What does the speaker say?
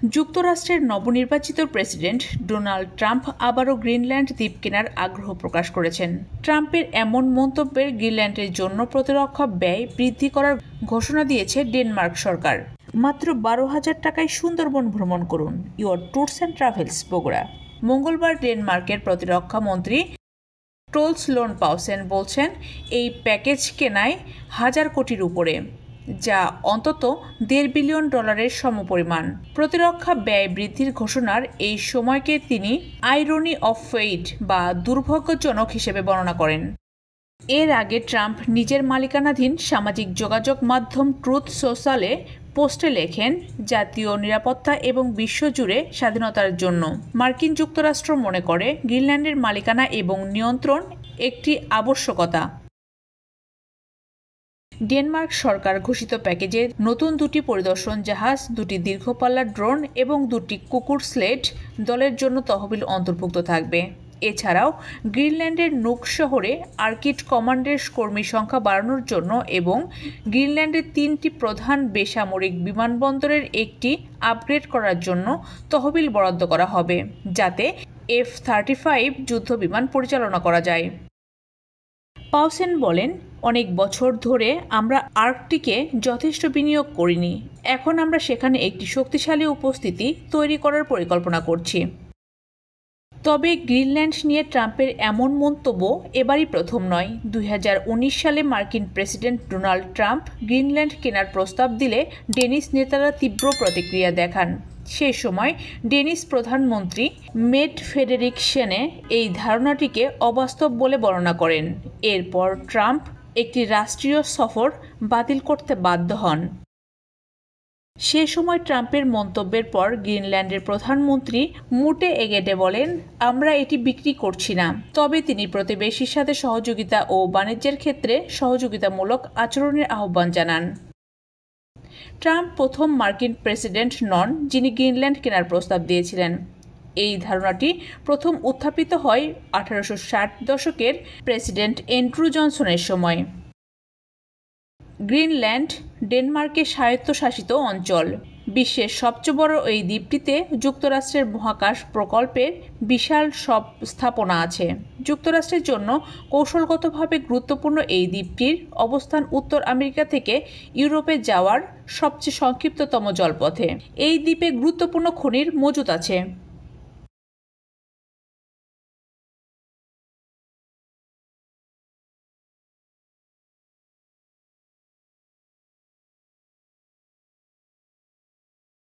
যুক্তরাষ্ট্রের নবনির্বাচিত president Donald Trump আবারও গ্রিনল্যান্ড দ্বীপ কেনার আগ্রহ প্রকাশ করেছেন। ট্রাম্পের এমন মন্তব্যের গ্রিনল্যান্ডের জন্য প্রতিরক্ষা ব্যয় বৃদ্ধি করার ঘোষণা দিয়েছে ডেনমার্ক সরকার। মাত্র 12,000 টাকায় সুন্দরবন ভ্রমণ করুন। Your tours and travels, Bogura. মঙ্গলবার ডেনমার্কের প্রতিরক্ষা মন্ত্রী ট্রোলস লোন পাউসেন বলছেন, এই প্যাকেজ কেনায় 1000 কোটির উপরে, যা অন্তত $1.5 বিলিয়ন সমপরিমাণ। প্রতিরক্ষা ব্যয় বৃদ্ধির ঘোষণার এই সময়কে তিনি আইরনি অফ ফেইট বা দুর্ভাগ্যজনক হিসেবে বর্ণনা করেন। এর আগে ট্রাম্প নিজের মালিকানাধীন সামাজিক যোগাযোগ মাধ্যম ট্রুথ সোশ্যালে পোস্টে লেখেন, জাতীয় নিরাপত্তা এবং বিশ্বজুড়ে স্বাধীনতার জন্য মার্কিন যুক্তরাষ্ট্র মনে করে গ্রিনল্যান্ডের মালিকানা এবং নিয়ন্ত্রণ একটি আবশ্যকতা। ডেনমার্ক সরকার ঘোষিত প্যাকেজে নতুন 2টি পরিদর্শন জাহাজ, 2টি দীর্ঘপাল্লার ড্রোন এবং 2টি কুকুর স্লেড দলের জন্য তহবিল অন্তর্ভুক্ত থাকবে। এছাড়াও গ্রিনল্যান্ডের নুক শহরে আর্কিড কমান্ডের কর্মী সংখ্যা বাড়ানোর জন্য এবং গ্রিনল্যান্ডের 3টি প্রধান বেসামরিক বিমানবন্দরের একটি আপগ্রেড করার জন্য তহবিল বরাদ্দ করা হবে, যাতে F-35 যুদ্ধ বিমান পরিচালনা করা যায়। পাউসেন বলেন, অনেক বছর ধরে আমরা আর্কটিকে যথেষ্ট বিনিয়োগ করিনি। এখন আমরা সেখানে একটি শক্তিশালী উপস্থিতি তৈরি করার পরিকল্পনা করছি। তবে গ্রিনল্যান্ড নিয়ে ট্রাম্পের এমন মন্তব্য এবারই প্রথম নয়। 2019 সালে মার্কিন প্রেসিডেন্ট ডোনাল্ড ট্রাম্প গ্রিনল্যান্ড কেনার প্রস্তাব দিলে ডেনিশ নেতারা তীব্র প্রতিক্রিয়া দেখান। সেই সময় ডেনিশ প্রধানমন্ত্রী মেট ফেডেরিকসেনে এই ধারণাটিকে অবাস্তব বলে বর্ণনা করেন। এরপর ট্রাম্প একটি রাষ্ট্রীয় সফর বাতিল করতে বাধ্য হন। সে সময় ট্রাম্পের মন্তব্যের পর গ্রিনল্যান্ডের প্রধানমন্ত্রী মুটে এগেটে বলেন, আমরা এটি বিক্রি করছি না। তবে তিনি প্রতিবেশীর সাথে সহযোগিতা ও বাণিজ্যের ক্ষেত্রে সহযোগিতামূলক আচরণের আহ্বান জানান। ট্রাম্প প্রথম মার্কিন প্রেসিডেন্ট নন যিনি গ্রিনল্যান্ড কেনার প্রস্তাব দিয়েছিলেন। এই ধারণাটি প্রথম উত্থাপিত হয় 1860 দশকের প্রেসিডেন্ট অ্যান্ড্রু জনসনের সময়। গ্রিনল্যান্ড ডেনমার্কের স্বায়ত্তশাসিত অঞ্চল। বিশ্বের সবচেয়ে বড় এই দ্বীপটিতে যুক্তরাষ্ট্রের মহাকাশ প্রকল্পের বিশাল সব স্থাপনা আছে। যুক্তরাষ্ট্রের জন্য কৌশলগতভাবে গুরুত্বপূর্ণ এই দ্বীপটির অবস্থান উত্তর আমেরিকা থেকে ইউরোপে যাওয়ার সবচেয়ে সংক্ষিপ্ততম জলপথে। এই দ্বীপে গুরুত্বপূর্ণ খনির মজুত আছে।